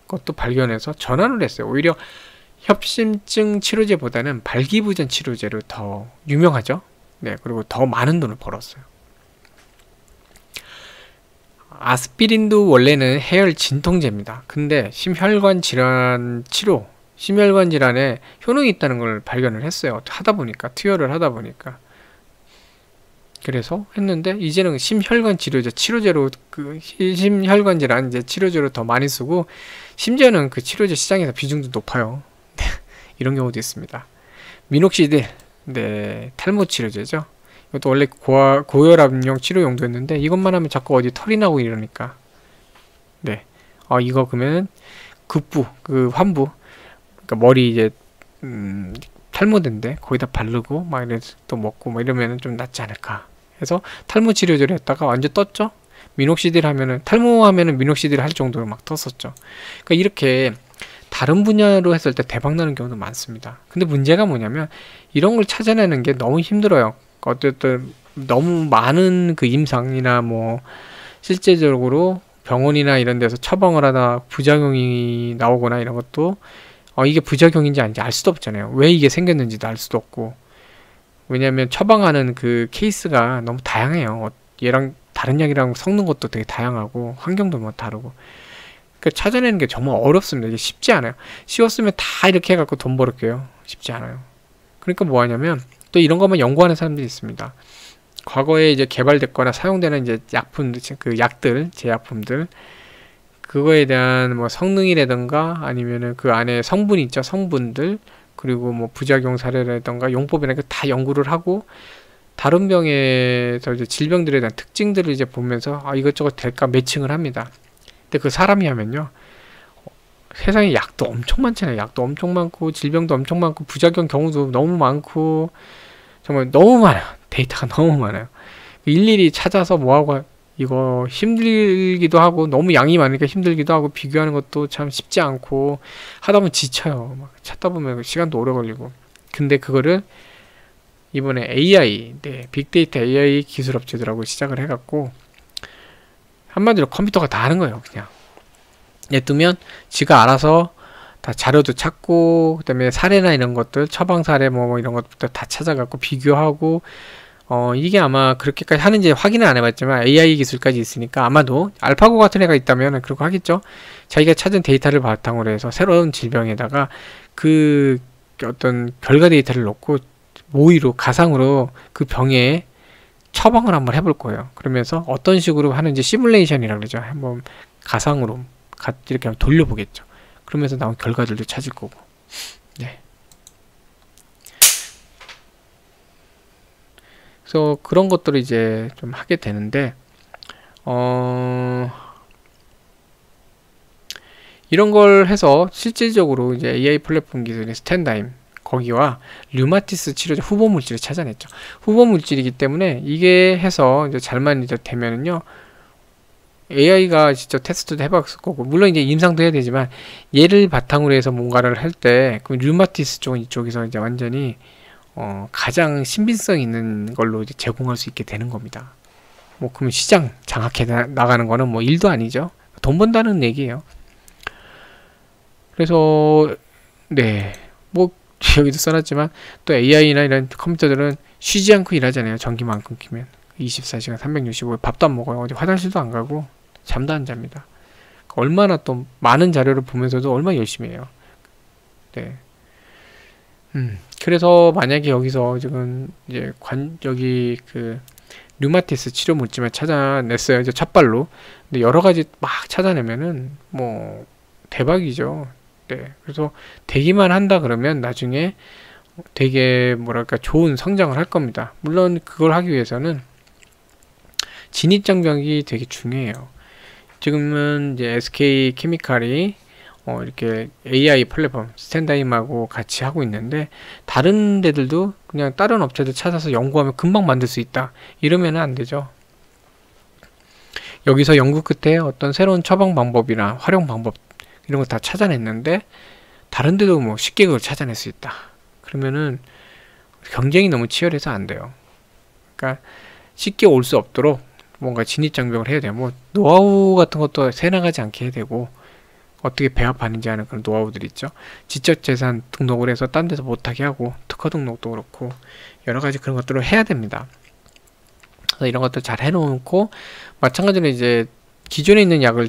것도 발견해서 전환을 했어요. 오히려 협심증 치료제보다는 발기부전 치료제로 더 유명하죠. 네, 그리고 더 많은 돈을 벌었어요. 아스피린도 원래는 해열 진통제입니다. 근데 심혈관 질환 치료, 심혈관 질환에 효능이 있다는 걸 발견을 했어요. 하다 보니까, 투여를 하다 보니까. 그래서 했는데, 이제는 심혈관 치료제, 치료제로, 심혈관 질환 이제 치료제로 더 많이 쓰고, 심지어는 그 치료제 시장에서 비중도 높아요. 이런 경우도 있습니다. 미녹시딜, 네, 탈모 치료제죠. 이것도 원래 고혈압용 치료 용도였는데, 이것만 하면 자꾸 어디 털이 나고 이러니까. 네. 이거 그러면 급부, 환부, 그러니까 머리 이제, 탈모된데, 거기다 바르고, 막 이래서 또 먹고, 막 이러면 좀 낫지 않을까. 해서 탈모 치료제를 했다가 완전 떴죠? 미녹시딜 하면은, 탈모하면은 미녹시딜 할 정도로 막 떴었죠. 그러니까 이렇게 다른 분야로 했을 때 대박 나는 경우도 많습니다. 근데 문제가 뭐냐면, 이런 걸 찾아내는 게 너무 힘들어요. 어쨌든, 너무 많은 그 임상이나 뭐, 실제적으로 병원이나 이런 데서 처방을 하다 부작용이 나오거나 이런 것도 이게 부작용인지 아닌지 알 수도 없잖아요. 왜 이게 생겼는지도 알 수도 없고. 왜냐하면 처방하는 그 케이스가 너무 다양해요. 얘랑 다른 약이랑 섞는 것도 되게 다양하고 환경도 뭐 다르고. 그러니까 찾아내는 게 정말 어렵습니다. 이게 쉽지 않아요. 쉬웠으면 다 이렇게 해갖고 돈 벌을게요. 쉽지 않아요. 그러니까 뭐 하냐면 또 이런 것만 연구하는 사람들이 있습니다. 과거에 이제 개발됐거나 사용되는 이제 약품, 그 약들, 제약품들, 그거에 대한 뭐 성능이라든가 아니면은 그 안에 성분이 있죠. 성분들, 그리고 뭐 부작용 사례라든가 용법이나 다 연구를 하고 다른 병에서 이제 질병들에 대한 특징들을 이제 보면서 이것저것 될까 매칭을 합니다. 근데 그 사람이 하면요. 세상에 약도 엄청 많잖아요. 약도 엄청 많고 질병도 엄청 많고 부작용 경우도 너무 많고 정말 너무 많아요. 데이터가 너무 많아요. 일일이 찾아서 뭐하고 이거 힘들기도 하고 너무 양이 많으니까 힘들기도 하고 비교하는 것도 참 쉽지 않고 하다 보면 지쳐요. 막 찾다 보면 시간도 오래 걸리고. 근데 그거를 이번에 AI, 네, 빅데이터 AI 기술업체들하고 시작을 해갖고 한마디로 컴퓨터가 다 하는 거예요. 그냥 냅두면 지가 알아서 다 자료도 찾고 그다음에 사례나 이런 것들 처방 사례 뭐 이런 것부터 다 찾아갖고 비교하고 이게 아마 그렇게까지 하는지 확인은 안 해봤지만 AI 기술까지 있으니까 아마도 알파고 같은 애가 있다면 그렇게 하겠죠. 자기가 찾은 데이터를 바탕으로 해서 새로운 질병에다가 그 어떤 결과 데이터를 넣고 모의로 가상으로 그 병에 처방을 한번 해볼 거예요. 그러면서 어떤 식으로 하는지 시뮬레이션이라고 그러죠. 한번 가상으로 이렇게 한번 돌려보겠죠. 그러면서 나온 결과들도 찾을 거고. 네. 그래서 그런 것들을 이제 좀 하게 되는데, 이런 걸 해서 실질적으로 이제 AI 플랫폼 기술인 스탠다임, 거기와 류마티스 치료제 후보 물질을 찾아냈죠. 후보 물질이기 때문에 이게 해서 이제 잘만 이제 되면은요, AI가 직접 테스트도 해봤을 거고, 물론 이제 임상도 해야 되지만, 얘를 바탕으로 해서 뭔가를 할 때, 그 류마티스 쪽은 이쪽에서 이제 완전히, 가장 신빙성 있는 걸로 이제 제공할 수 있게 되는 겁니다. 뭐, 그러면 시장 장악해 나가는 거는 뭐 일도 아니죠. 돈 번다는 얘기예요. 그래서, 네. 뭐, 여기도 써놨지만, 또 AI나 이런 컴퓨터들은 쉬지 않고 일하잖아요. 전기만 안 끊기면. 24시간 365일 밥도 안 먹어요. 어디 화장실도 안 가고, 잠도 안 잡니다. 얼마나 또 많은 자료를 보면서도 얼마나 열심히 해요. 네. 그래서 만약에 여기서 지금 이제 여기 그 류마티스 치료 물질만 찾아냈어요. 이제 첫발로. 근데 여러 가지 막 찾아내면은 뭐 대박이죠. 네. 그래서 되기만 한다 그러면 나중에 되게 뭐랄까 좋은 성장을 할 겁니다. 물론 그걸 하기 위해서는 진입장벽이 되게 중요해요. 지금은 이제 SK 케미칼이 이렇게 AI 플랫폼 스탠다임하고 같이 하고 있는데 다른 데들도 그냥 다른 업체들 찾아서 연구하면 금방 만들 수 있다 이러면은 안 되죠. 여기서 연구 끝에 어떤 새로운 처방 방법이나 활용 방법 이런 거 다 찾아냈는데 다른 데도 뭐 쉽게 그걸 찾아낼 수 있다 그러면은 경쟁이 너무 치열해서 안 돼요. 그러니까 쉽게 올 수 없도록 뭔가 진입장벽을 해야 돼요. 뭐 노하우 같은 것도 새나가지 않게 해야 되고 어떻게 배합하는지 하는 그런 노하우들이 있죠. 지적재산 등록을 해서 딴 데서 못하게 하고 특허 등록도 그렇고 여러 가지 그런 것들을 해야 됩니다. 그래서 이런 것들 잘 해놓고 마찬가지로 이제 기존에 있는 약을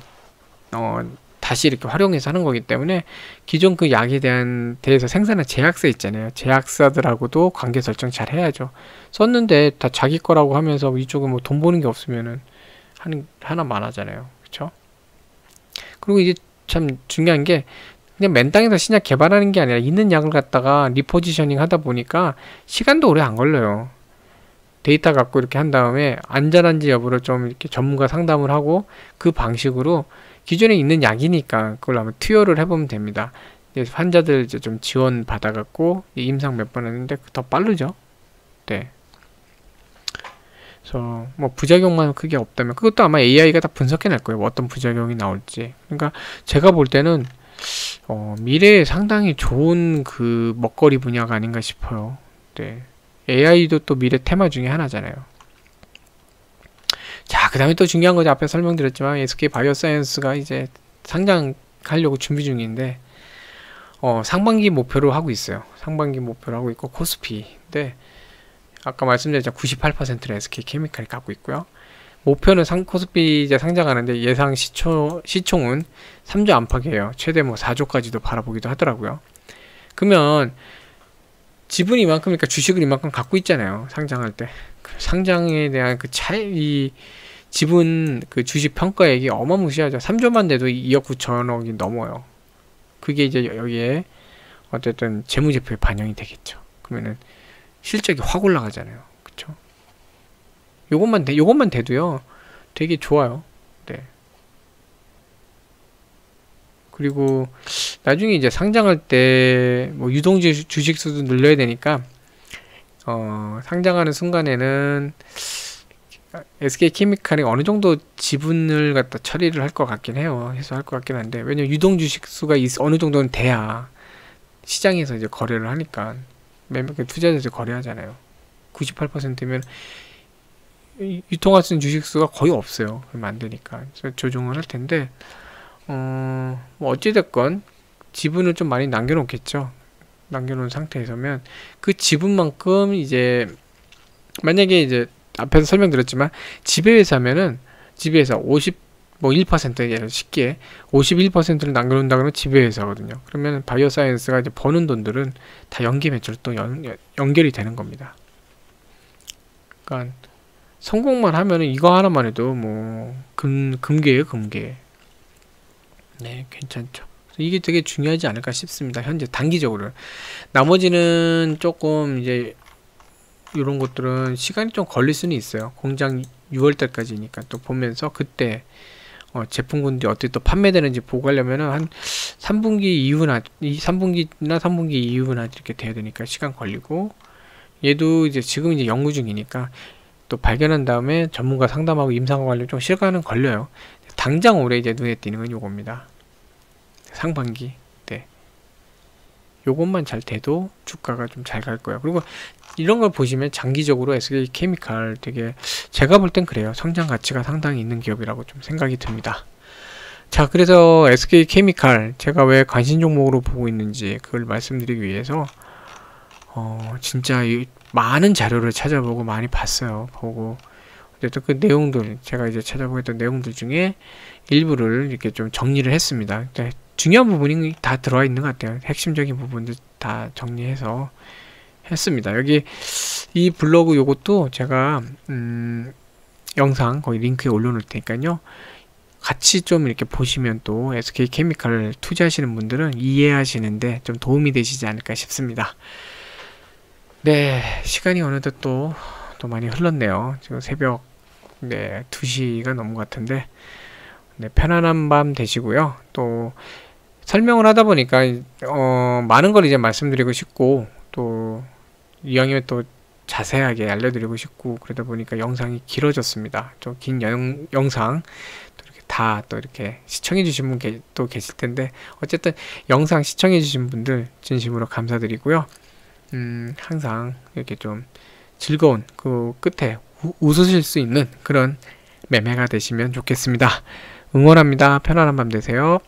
다시 이렇게 활용해서 하는 거기 때문에 기존 그 약에 대해서 생산한 제약사 있잖아요. 제약사들하고도 관계 설정 잘 해야죠. 썼는데 다 자기 거라고 하면서 이쪽은 뭐 돈 버는 게 없으면은 하나만 하잖아요. 그쵸? 그리고 이게 참 중요한 게 그냥 맨 땅에서 신약 개발하는 게 아니라 있는 약을 갖다가 리포지셔닝 하다 보니까 시간도 오래 안 걸려요. 데이터 갖고 이렇게 한 다음에 안전한지 여부를 좀 이렇게 전문가 상담을 하고 그 방식으로 기존에 있는 약이니까 그걸 한번 투여를 해보면 됩니다. 환자들 이제 좀 지원 받아갖고 임상 몇 번 했는데 더 빠르죠. 네. 그래서 뭐 부작용만 크게 없다면 그것도 아마 AI가 다 분석해낼 거예요. 어떤 부작용이 나올지. 그러니까 제가 볼 때는 미래에 상당히 좋은 그 먹거리 분야가 아닌가 싶어요. 네. AI도 또 미래 테마 중에 하나잖아요. 자, 그 다음에 또 중요한 거죠. 앞에 설명드렸지만 SK 바이오사이언스가 이제 상장하려고 준비 중인데 상반기 목표로 하고 있어요. 상반기 목표로 하고 있고 코스피인데 아까 말씀드렸죠. 98%를 SK 케미칼이 갖고 있고요. 목표는 코스피 이제 상장하는데 예상 시총은 3조 안팎이에요. 최대 뭐 4조까지도 바라보기도 하더라고요. 그러면 지분이 이만큼이니까 주식을 이만큼 갖고 있잖아요. 상장할 때. 상장에 대한 그 이 지분 그 주식 평가액이 어마무시하죠. 3조만 돼도 2억 9천억이 넘어요. 그게 이제 여기에 어쨌든 재무제표에 반영이 되겠죠. 그러면은 실적이 확 올라가잖아요. 그쵸? 요것만 돼도요. 되게 좋아요. 네. 그리고 나중에 이제 상장할 때 뭐 유동 주식 수도 늘려야 되니까 상장하는 순간에는 SK케미칼이 어느 정도 지분을 갖다 처리를 할 것 같긴 해요. 해소할 것 같긴 한데 왜냐면 유동 주식 수가 어느 정도는 돼야 시장에서 이제 거래를 하니까 투자자들 거래하잖아요. 98%면 유통할 수 있는 주식 수가 거의 없어요. 그러면 안 되니까 그래서 조정을 할 텐데 뭐 어찌됐건 지분을 좀 많이 남겨놓겠죠. 남겨놓은 상태에서면 그 지분만큼 이제 만약에 이제 앞에서 설명드렸지만 지배회사면은 지배회사 1% 예를 쉽게 51%를 남겨놓는다 그러면 지배회사거든요. 그러면 바이오사이언스가 이제 버는 돈들은 다 연계 매출 또 연결이 되는 겁니다. 그러니까 성공만 하면은 이거 하나만 해도 뭐 금괴예요, 금괴. 네, 괜찮죠. 이게 되게 중요하지 않을까 싶습니다. 현재 단기적으로. 나머지는 조금 이제 이런 것들은 시간이 좀 걸릴 수는 있어요. 공장 6월달까지니까 또 보면서 그때 제품군들이 어떻게 또 판매되는지 보고 가려면은 한 3분기 이후나 3분기 이후나 이렇게 돼야 되니까 시간 걸리고 얘도 이제 지금 이제 연구 중이니까 또 발견한 다음에 전문가 상담하고 임상하고 하려면 좀 시간은 걸려요. 당장 올해 이제 눈에 띄는 건 요겁니다. 상반기 때 요것만 잘 돼도 주가가 좀 잘 갈 거예요. 그리고 이런 걸 보시면 장기적으로 SK케미칼 되게 제가 볼 땐 그래요. 성장 가치가 상당히 있는 기업이라고 좀 생각이 듭니다. 자, 그래서 SK케미칼 제가 왜 관심 종목으로 보고 있는지 그걸 말씀드리기 위해서 진짜 많은 자료를 찾아보고 많이 봤어요. 보고 어쨌든 그 내용들 제가 이제 찾아보고 했던 내용들 중에 일부를 이렇게 좀 정리를 했습니다. 중요한 부분이 다 들어와 있는 것 같아요. 핵심적인 부분들 다 정리해서 했습니다. 여기 이 블로그 요것도 제가 영상 거기 링크에 올려놓을 테니까요. 같이 좀 이렇게 보시면 또 SK케미칼을 투자하시는 분들은 이해하시는데 좀 도움이 되시지 않을까 싶습니다. 네, 시간이 어느덧 또 많이 흘렀네요. 지금 새벽 2시가 넘은 것 같은데 편안한 밤 되시고요. 또 설명을 하다 보니까 많은 걸 이제 말씀드리고 싶고 또 이왕이면 또 자세하게 알려드리고 싶고 그러다 보니까 영상이 길어졌습니다. 좀 긴 영상 또 이렇게 다 또 이렇게 시청해 주신 분 또 계실 텐데 어쨌든 영상 시청해 주신 분들 진심으로 감사드리고요. 항상 이렇게 좀 즐거운 그 끝에 웃으실 수 있는 그런 매매가 되시면 좋겠습니다. 응원합니다. 편안한 밤 되세요.